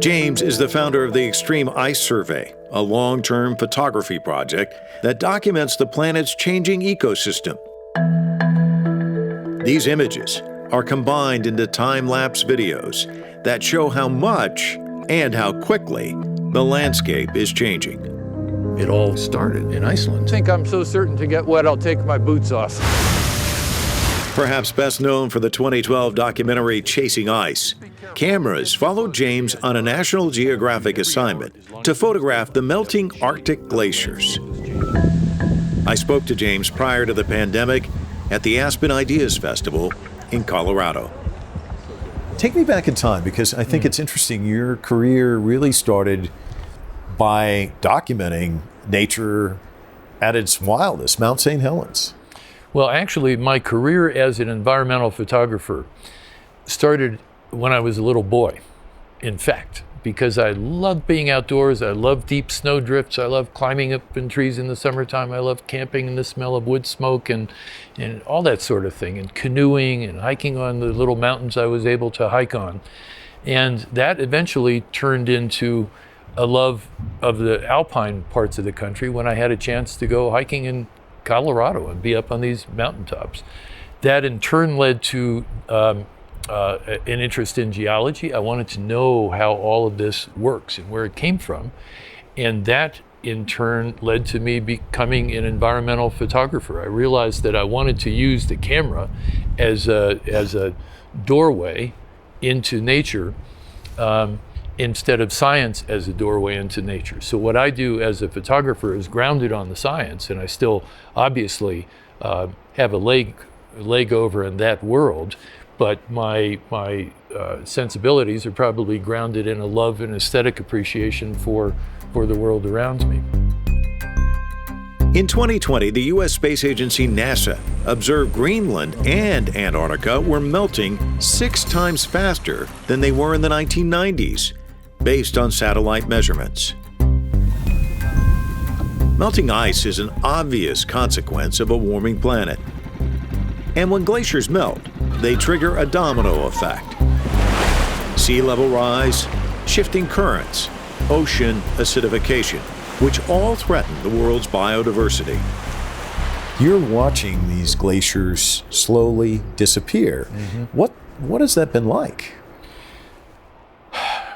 James is the founder of the Extreme Ice Survey, a long-term photography project that documents the planet's changing ecosystem. These images are combined into time-lapse videos that show how much and how quickly the landscape is changing. It all started in Iceland. I think I'm so certain to get wet, I'll take my boots off. Perhaps best known for the 2012 documentary Chasing Ice, cameras followed James on a National Geographic assignment to photograph the melting Arctic glaciers. I spoke to James prior to the pandemic at the Aspen Ideas Festival in Colorado. Take me back in time, because I think it's interesting. Your career really started by documenting nature at its wildest, Mount St. Helens. Well, actually, my career as an environmental photographer started when I was a little boy, in fact, because I loved being outdoors. I loved deep snow drifts. I loved climbing up in trees in the summertime. I loved camping and the smell of wood smoke and all that sort of thing, and canoeing and hiking on the little mountains I was able to hike on. And that eventually turned into a love of the alpine parts of the country when I had a chance to go hiking in Colorado and be up on these mountaintops. That in turn led to an interest in geology. I wanted to know how all of this works and where it came from. And that in turn led to me becoming an environmental photographer. I realized that I wanted to use the camera as a doorway into nature, instead of science as a doorway into nature. So what I do as a photographer is grounded on the science, and I still obviously have a leg over in that world, but my sensibilities are probably grounded in a love and aesthetic appreciation for the world around me. In 2020, the U.S. Space Agency NASA observed Greenland and Antarctica were melting 6 times faster than they were in the 1990s, based on satellite measurements. Melting ice is an obvious consequence of a warming planet. And when glaciers melt, they trigger a domino effect. Sea level rise, shifting currents, ocean acidification, which all threaten the world's biodiversity. You're watching these glaciers slowly disappear. What has that been like?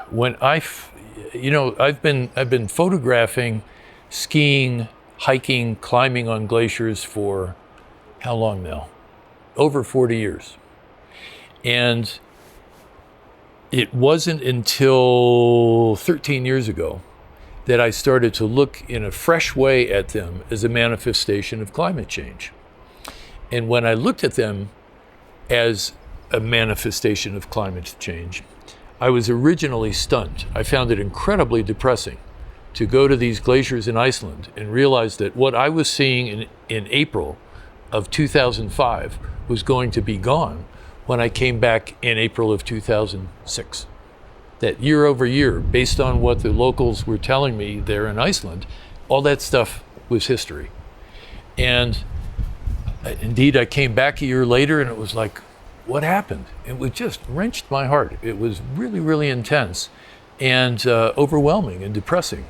When I've been photographing skiing, hiking, climbing on glaciers for how long now? Over 40 years. And it wasn't until 13 years ago that I started to look in a fresh way at them as a manifestation of climate change. And when I looked at them as a manifestation of climate change, I was originally stunned. I found it incredibly depressing to go to these glaciers in Iceland and realize that what I was seeing in April of 2005 was going to be gone when I came back in April of 2006. That year over year, based on what the locals were telling me there in Iceland, all that stuff was history. And indeed, I came back a year later and it was like, what happened? It was just wrenched my heart. It was really, really intense and overwhelming and depressing.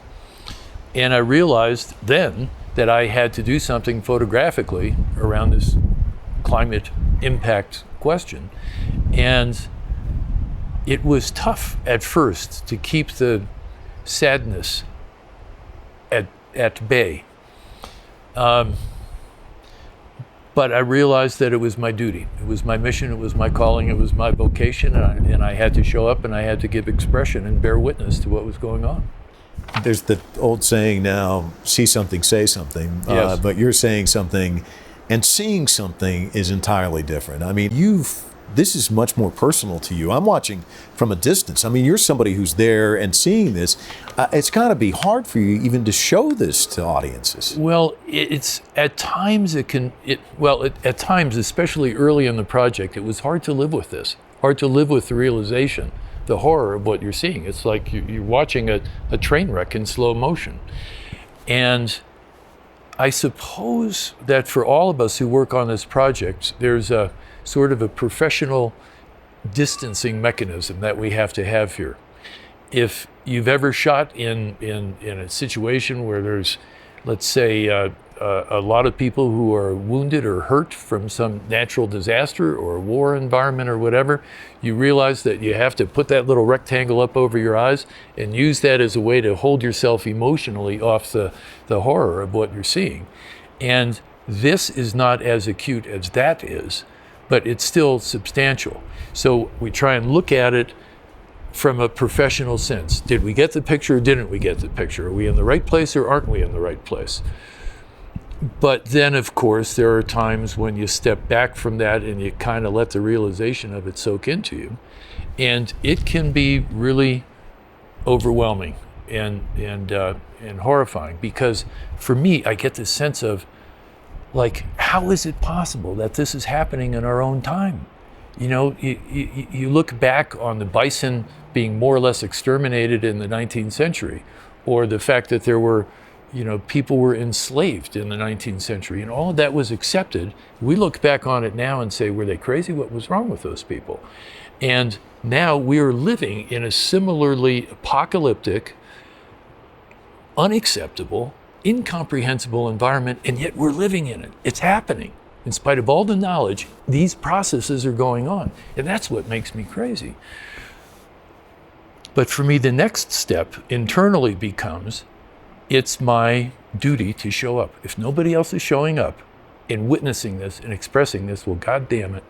And I realized then that I had to do something photographically around this climate impact question. And it was tough at first to keep the sadness at bay. But I realized that it was my duty. It was my mission, it was my calling, it was my vocation, and I had to show up and I had to give expression and bear witness to what was going on. There's the old saying now, see something, say something. Yes. But you're saying something, and seeing something is entirely different. I mean, this is much more personal to you. I'm watching from a distance. I mean, you're somebody who's there and seeing this. It's got to be hard for you even to show this to audiences. Well, it's at times at times, especially early in the project, it was hard to live with this. Hard to live with the realization, the horror of what you're seeing. It's like you're watching a train wreck in slow motion. And I suppose that for all of us who work on this project, there's a sort of a professional distancing mechanism that we have to have here. if you've ever shot in a situation where there's, let's say, a lot of people who are wounded or hurt from some natural disaster or a war environment or whatever, you realize that you have to put that little rectangle up over your eyes and use that as a way to hold yourself emotionally off the horror of what you're seeing. And this is not as acute as that is, but it's still substantial. So we try and look at it from a professional sense. Did we get the picture or didn't we get the picture? Are we in the right place or aren't we in the right place? But then, of course, there are times when you step back from that and you kind of let the realization of it soak into you. And it can be really overwhelming and horrifying, because for me, I get this sense of, like, how is it possible that this is happening in our own time? You know, you look back on the bison being more or less exterminated in the 19th century, or the fact that there were, you know, people were enslaved in the 19th century, and all of that was accepted. We look back on it now and say, were they crazy? What was wrong with those people? And now we are living in a similarly apocalyptic, unacceptable, incomprehensible environment, and yet we're living in it. It's happening. In spite of all the knowledge, these processes are going on, and that's what makes me crazy. But for me, the next step internally becomes, it's my duty to show up. If nobody else is showing up and witnessing this and expressing this, well, God damn it,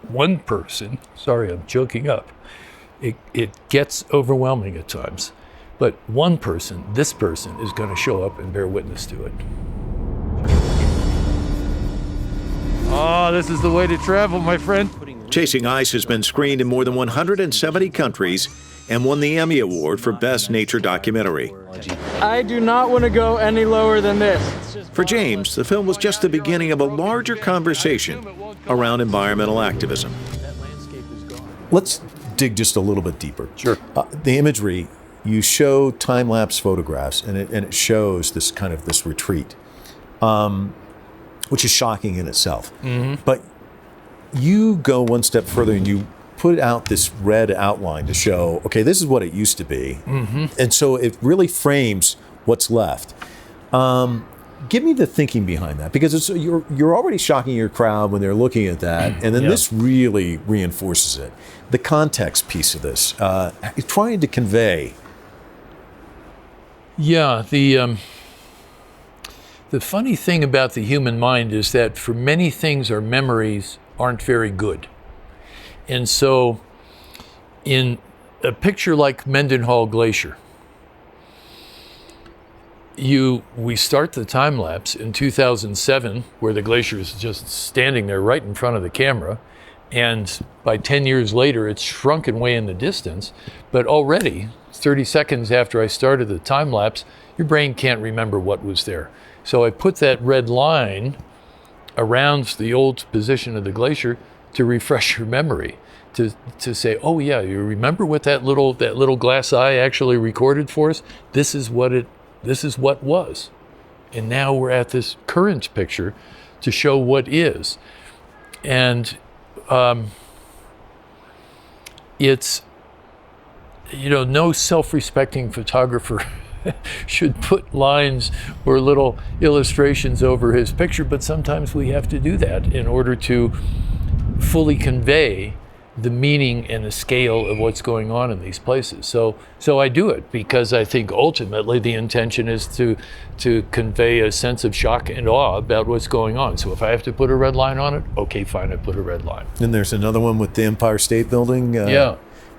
one person, sorry, I'm choking up. It gets overwhelming at times, but one person, this person, is going to show up and bear witness to it. Oh, this is the way to travel, my friend. Chasing Ice has been screened in more than 170 countries and won the Emmy Award for Best Nature Documentary. I do not want to go any lower than this. For James, the film was just the beginning of a larger conversation around environmental activism. Let's dig just a little bit deeper. Sure. The imagery, you show time-lapse photographs, and it shows this kind of this retreat, which is shocking in itself. Mm-hmm. But you go one step further and you put out this red outline to show, okay, this is what it used to be. Mm-hmm. And so it really frames what's left. Give me the thinking behind that, because you're already shocking your crowd when they're looking at that, and then this really reinforces it. The context piece of this, trying to convey. Yeah, the funny thing about the human mind is that for many things, our memories aren't very good. And so in a picture like Mendenhall Glacier, we start the time lapse in 2007, where the glacier is just standing there right in front of the camera. And by 10 years later, it's shrunken way in the distance. But already, 30 seconds after I started the time lapse, your brain can't remember what was there. So I put that red line around the old position of the glacier to refresh your memory, to say, oh yeah, you remember what that little glass eye actually recorded for us? This is what was. And now we're at this current picture to show what is. And it's, you know, no self-respecting photographer should put lines or little illustrations over his picture, but sometimes we have to do that in order to fully convey the meaning and the scale of what's going on in these places. So I do it because I think ultimately the intention is to convey a sense of shock and awe about what's going on. So if I have to put a red line on it, okay, fine, I put a red line. And there's another one with the Empire State Building.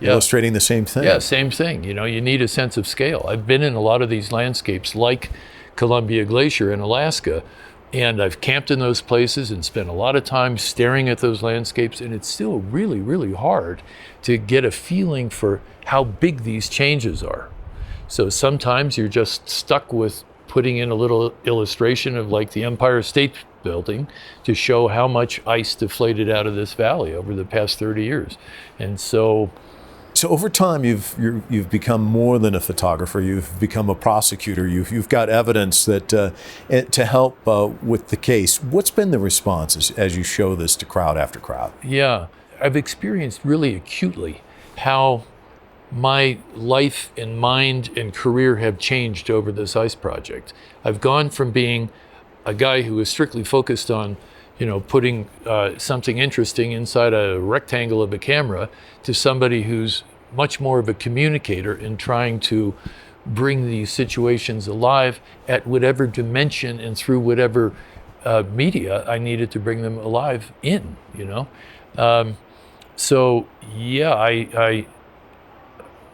Illustrating the same thing. Yeah, same thing. You know, you need a sense of scale. I've been in a lot of these landscapes like Columbia Glacier in Alaska, and I've camped in those places and spent a lot of time staring at those landscapes, and it's still really, really hard to get a feeling for how big these changes are. So sometimes you're just stuck with putting in a little illustration of like the Empire State Building to show how much ice deflated out of this valley over the past 30 years. And so over time, you've become more than a photographer. You've become a prosecutor. You've got evidence that to help with the case. What's been the response as you show this to crowd after crowd? Yeah, I've experienced really acutely how my life and mind and career have changed over this ice project. I've gone from being a guy who was strictly focused on, putting something interesting inside a rectangle of a camera to somebody who's much more of a communicator in trying to bring these situations alive at whatever dimension and through whatever media I needed to bring them alive in, So yeah,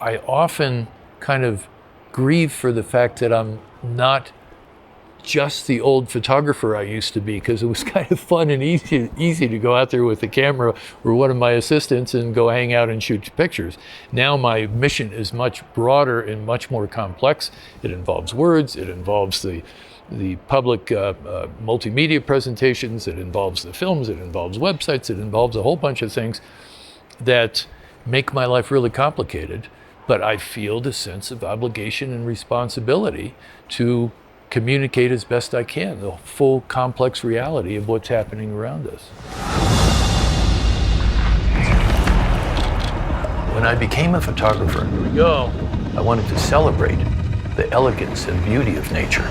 I often kind of grieve for the fact that I'm not just the old photographer I used to be, because it was kind of fun and easy to go out there with the camera or one of my assistants and go hang out and shoot pictures. Now my mission is much broader and much more complex. It involves words, it involves the public multimedia presentations, it involves the films, it involves websites, it involves a whole bunch of things that make my life really complicated. But I feel the sense of obligation and responsibility to communicate as best I can the full complex reality of what's happening around us. When I became a photographer, I wanted to celebrate the elegance and beauty of nature.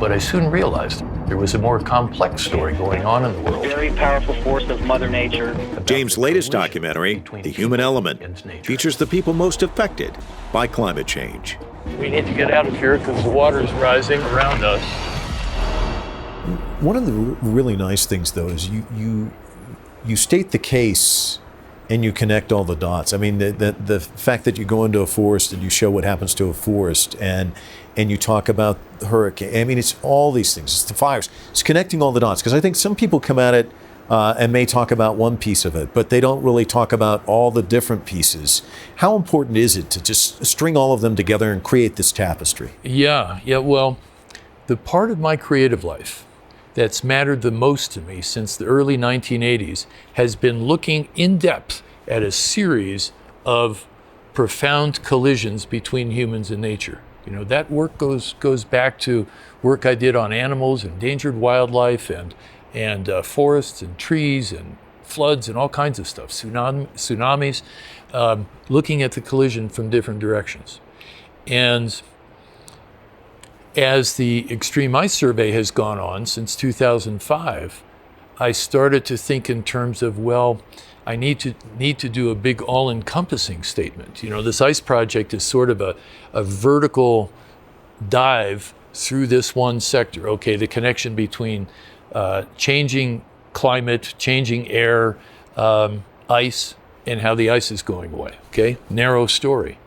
But I soon realized there was a more complex story going on in the world. Very powerful force of Mother Nature. James' latest documentary, The Human Element, features the people most affected by climate change. We need to get out of here because the water is rising around us. One of the really nice things, though, is you state the case and you connect all the dots. I mean, the fact that you go into a forest and you show what happens to a forest, and you talk about the hurricane. I mean, it's all these things. It's the fires. It's connecting all the dots, because I think some people come at it and may talk about one piece of it, but they don't really talk about all the different pieces. How important is it to just string all of them together and create this tapestry? Yeah. Well, the part of my creative life that's mattered the most to me since the early 1980s has been looking in depth at a series of profound collisions between humans and nature. That work goes back to work I did on animals, endangered wildlife, and forests and trees and floods and all kinds of stuff, tsunamis, looking at the collision from different directions. And as the Extreme Ice Survey has gone on since 2005, I started to think in terms of, I need to do a big all-encompassing statement. This ice project is sort of a vertical dive through this one sector. Okay, the connection between changing climate, changing air, ice, and how the ice is going away. Okay, narrow story.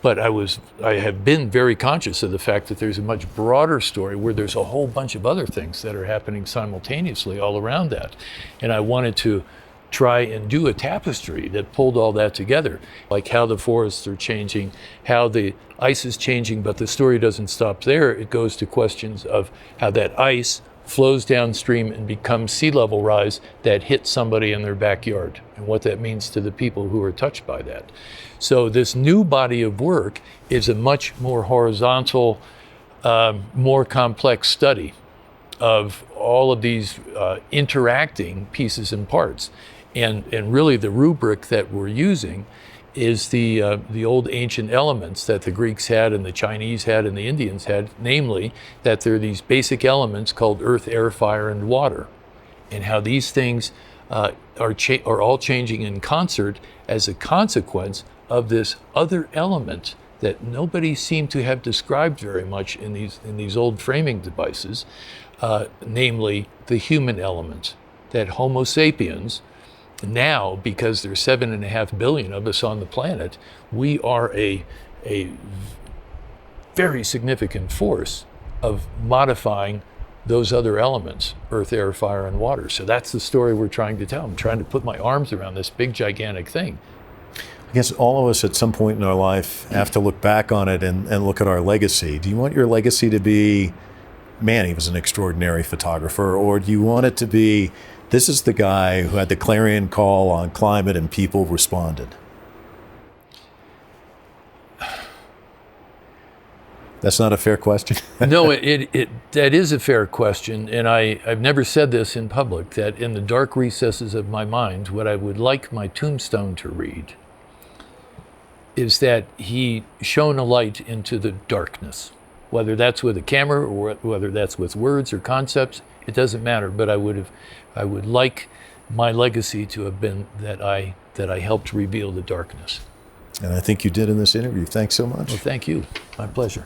But I have been very conscious of the fact that there's a much broader story where there's a whole bunch of other things that are happening simultaneously all around that. And I wanted to try and do a tapestry that pulled all that together, like how the forests are changing, how the ice is changing, but the story doesn't stop there. It goes to questions of how that ice flows downstream and becomes sea level rise that hits somebody in their backyard, and what that means to the people who are touched by that. So this new body of work is a much more horizontal, more complex study of all of these interacting pieces and parts. And really the rubric that we're using is the old ancient elements that the Greeks had and the Chinese had and the Indians had, namely that there are these basic elements called earth, air, fire, and water, and how these things are all changing in concert as a consequence of this other element that nobody seemed to have described very much in these old framing devices, namely the human element, that Homo sapiens, now, because there's 7.5 billion of us on the planet, we are a very significant force of modifying those other elements, earth, air, fire, and water. So that's the story we're trying to tell. I'm trying to put my arms around this big, gigantic thing. I guess all of us at some point in our life have to look back on it and look at our legacy. Do you want your legacy to be, man, he was an extraordinary photographer, or do you want it to be, this is the guy who had the clarion call on climate and people responded? That's not a fair question. No, that is a fair question, and I've never said this in public, that in the dark recesses of my mind, what I would like my tombstone to read is that he shone a light into the darkness. Whether that's with a camera or whether that's with words or concepts, it doesn't matter. But I would like my legacy to have been that I helped reveal the darkness. And I think you did in this interview. Thanks so much. Well, thank you. My pleasure.